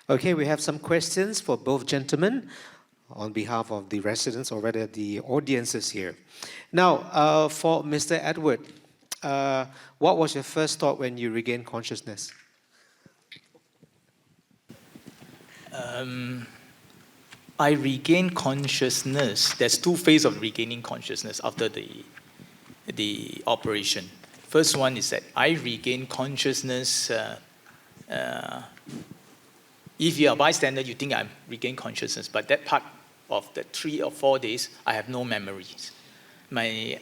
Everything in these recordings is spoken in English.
Okay, we have some questions for both gentlemen on behalf of the residents or rather the audiences here. Now, for Mr. Edward, what was your first thought when you regained consciousness? I regained consciousness. There's two phases of regaining consciousness after the operation. First one is that I regained consciousness. If you're a bystander, you think I'm regained consciousness, but that part of the 3 or 4 days, I have no memories. I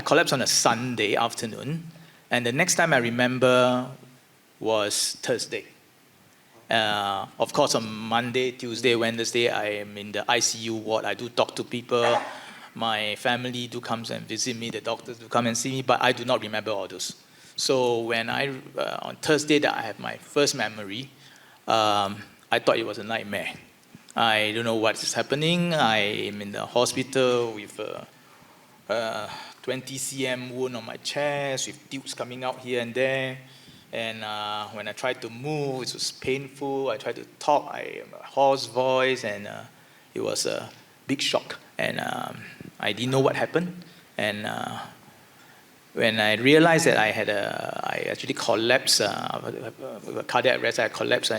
collapsed on a Sunday afternoon, and the next time I remember was Thursday. Of course, on Monday, Tuesday, Wednesday, I am in the ICU ward. I do talk to people. My family do come and visit me. The doctors do come and see me, but I do not remember all those. So when on Thursday that I have my first memory, I thought it was a nightmare. I don't know what is happening. I am in the hospital with a 20 cm wound on my chest with tubes coming out here and there. And when I tried to move, it was painful. I tried to talk, I have a hoarse voice, and it was a big shock. And I didn't know what happened. And when I realized that I actually collapsed, with a cardiac arrest, I collapsed.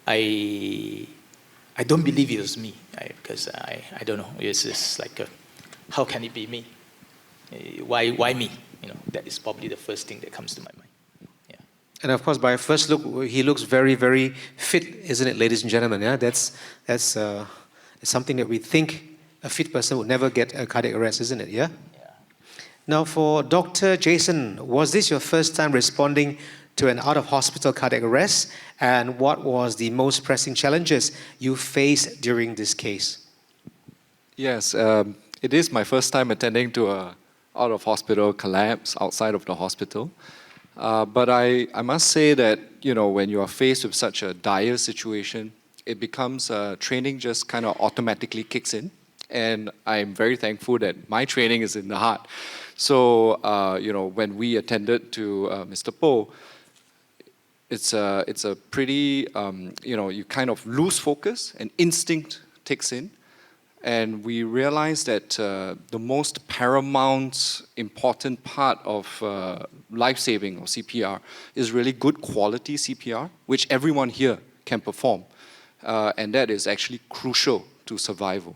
I don't believe it was me, because I don't know. It's just like, how can it be me? Why me? That is probably the first thing that comes to my mind. And of course, by first look, he looks very, very fit, isn't it, ladies and gentlemen? Yeah, that's something that we think a fit person would never get a cardiac arrest, isn't it? Yeah. Now, for Dr. Jason, was this your first time responding to an out-of-hospital cardiac arrest? And what was the most pressing challenges you faced during this case? Yes, it is my first time attending to a out-of-hospital collapse outside of the hospital. But I must say that, when you are faced with such a dire situation, it becomes training just kind of automatically kicks in. And I'm very thankful that my training is in the heart. So, when we attended to Mr. Po, it's a pretty, you kind of lose focus and instinct takes in. And we realized that the most paramount, important part of life-saving or CPR is really good quality CPR, which everyone here can perform. And that is actually crucial to survival.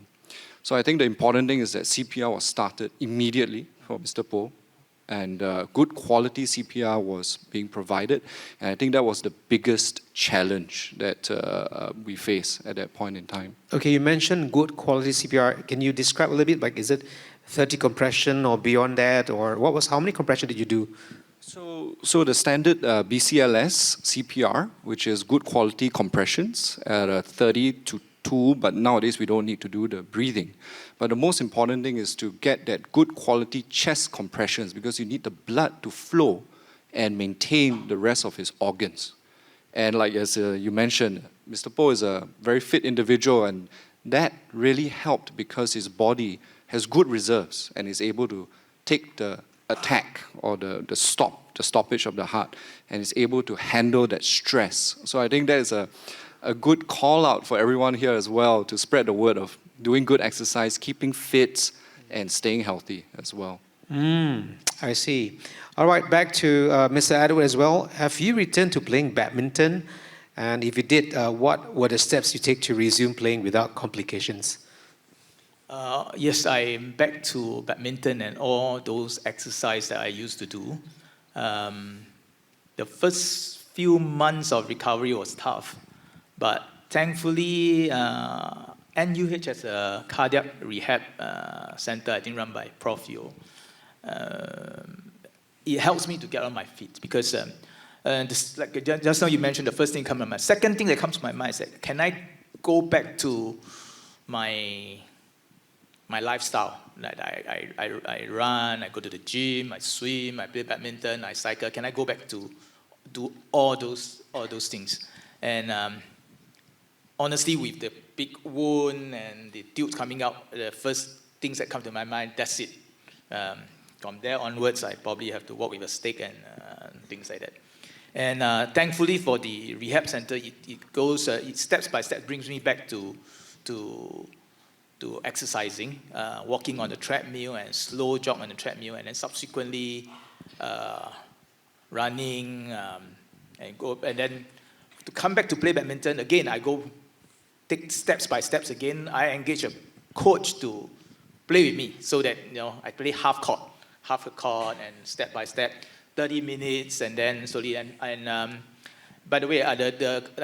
So I think the important thing is that CPR was started immediately for Mr. Po, and good quality CPR was being provided. And I think that was the biggest challenge that we face at that point in time. Okay, you mentioned good quality CPR. Can you describe a little bit, like, is it 30 compression or beyond that, or how many compression did you do? So the standard BCLS CPR, which is good quality compressions at 30 to 2, but nowadays we don't need to do the breathing. But the most important thing is to get that good quality chest compressions, because you need the blood to flow and maintain the rest of his organs. And like as you mentioned, Mr. Po is a very fit individual, and that really helped because his body has good reserves and is able to take the attack or the stoppage of the heart, and is able to handle that stress. So I think that is a good call out for everyone here as well, to spread the word of doing good exercise, keeping fit, and staying healthy as well. I see. All right, back to Mr. Edward as well. Have you returned to playing badminton? And if you did, what were the steps you take to resume playing without complications? Yes, I'm back to badminton and all those exercises that I used to do. The first few months of recovery was tough, but thankfully, NUH has a cardiac rehab center, I think run by Prof. Yeo. It helps me to get on my feet because just now you mentioned the first thing comes to my mind. Second thing that comes to my mind is that, can I go back to my lifestyle? Like I run, I go to the gym, I swim, I play badminton, I cycle. Can I go back to do all those things? And honestly, with the big wound and the tubes coming out, the first things that come to my mind, that's it. From there onwards, I probably have to walk with a stick and things like that. And thankfully for the rehab center, it goes, it steps by step brings me back to exercising, walking on the treadmill and slow jog on the treadmill, and then subsequently running, and then to come back to play badminton again. I go take steps by steps again. I engage a coach to play with me so that I play half a court, and step by step, 30 minutes, and then slowly. And by the way, I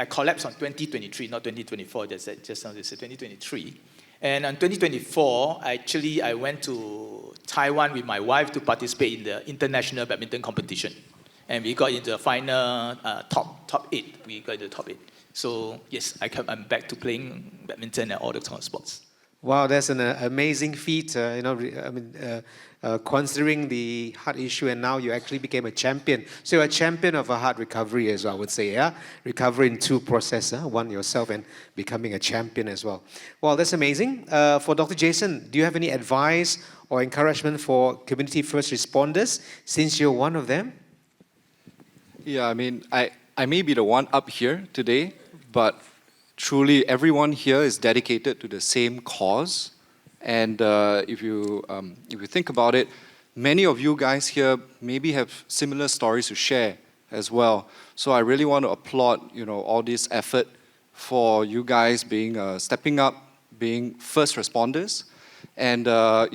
collapsed on 2023, not 2024. Just now they said 2023. And in 2024, I went to Taiwan with my wife to participate in the international badminton competition. And we got into the final top 8. We got into the top 8. So yes, I'm back to playing badminton and all the kind of sports. Wow, that's an amazing feat. Considering the heart issue, and now you actually became a champion. So you're a champion of a heart recovery as well, I would say, yeah? Recovery in 2 processes, one yourself and becoming a champion as well. Well, that's amazing. For Dr. Jason, do you have any advice or encouragement for community first responders, since you're one of them? Yeah, I mean, I may be the one up here today, but truly everyone here is dedicated to the same cause. And if you think about it, many of you guys here maybe have similar stories to share as well. So I really want to applaud, all this effort for you guys being stepping up, being first responders. And I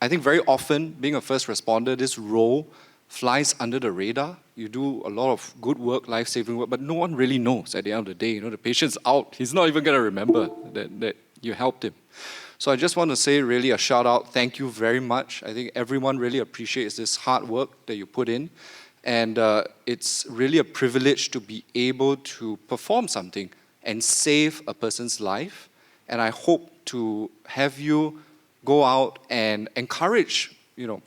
think very often being a first responder, this role flies under the radar. You do a lot of good work, life-saving work, but no one really knows at the end of the day. The patient's out. He's not even going to remember that you helped him. So I just want to say really a shout out. Thank you very much. I think everyone really appreciates this hard work that you put in. And it's really a privilege to be able to perform something and save a person's life. And I hope to have you go out and encourage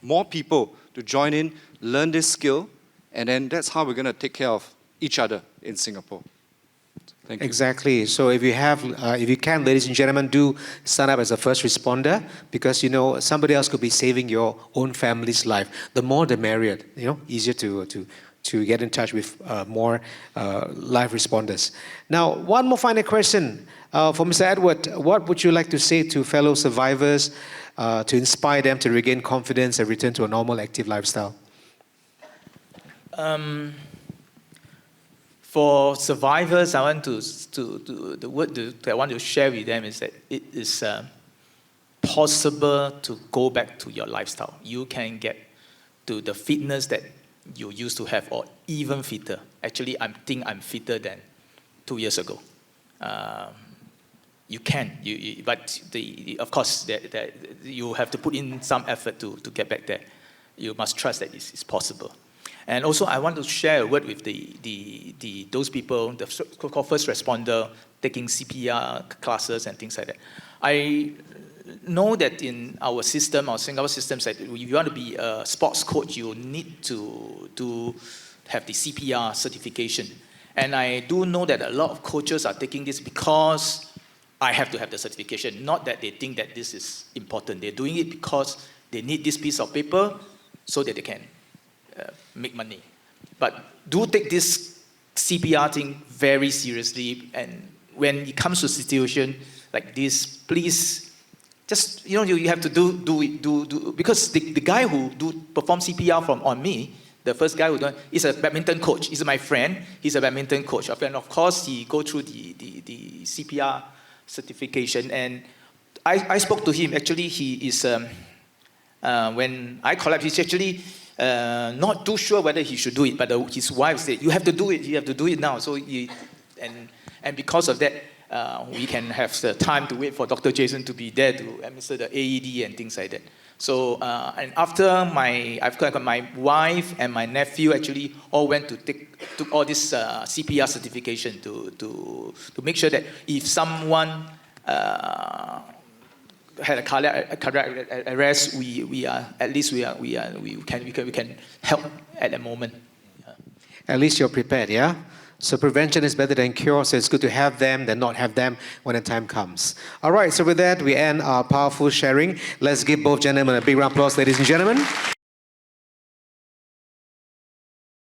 more people to join in, learn this skill, and then that's how we're going to take care of each other in Singapore. Thank you. Exactly. So if you can, ladies and gentlemen, do sign up as a first responder, because somebody else could be saving your own family's life. The more, the merrier. Easier to get in touch with more live responders. Now, one more final question for Mr. Edward. What would you like to say to fellow survivors to inspire them to regain confidence and return to a normal, active lifestyle? For survivors, I want the word that I want to share with them is that it is possible to go back to your lifestyle. You can get to the fitness that you used to have, or even fitter. Actually, I think I'm fitter than 2 years ago. You can, but of course, you have to put in some effort to get back there. You must trust that it's possible. And also, I want to share a word with those people, the so-called first responder, taking CPR classes and things like that. I know that in our system, our Singapore system, that if you want to be a sports coach, you need to have the CPR certification. And I do know that a lot of coaches are taking this because I have to have the certification, not that they think that this is important. They're doing it because they need this piece of paper so that they can make money. But do take this CPR thing very seriously, and when it comes to a situation like this, please just you have to do it because the guy who perform CPR on me, the first guy who done, is a badminton coach. He's my friend. He's a badminton coach, and of course he go through the CPR certification. And I spoke to him. Actually, he is when I collapsed, he's actually not too sure whether he should do it, but his wife said, "You have to do it. You have to do it now." So and because of that, we can have the time to wait for Dr. Jason to be there to administer the AED and things like that. So and after I've got my wife and my nephew actually all went to took all this CPR certification to make sure that if someone had a cardiac arrest, we can help at the moment. Yeah. At least you're prepared, yeah? So prevention is better than cure, so it's good to have them than not have them when the time comes. All right, so with that, we end our powerful sharing. Let's give both gentlemen a big round of applause, ladies and gentlemen.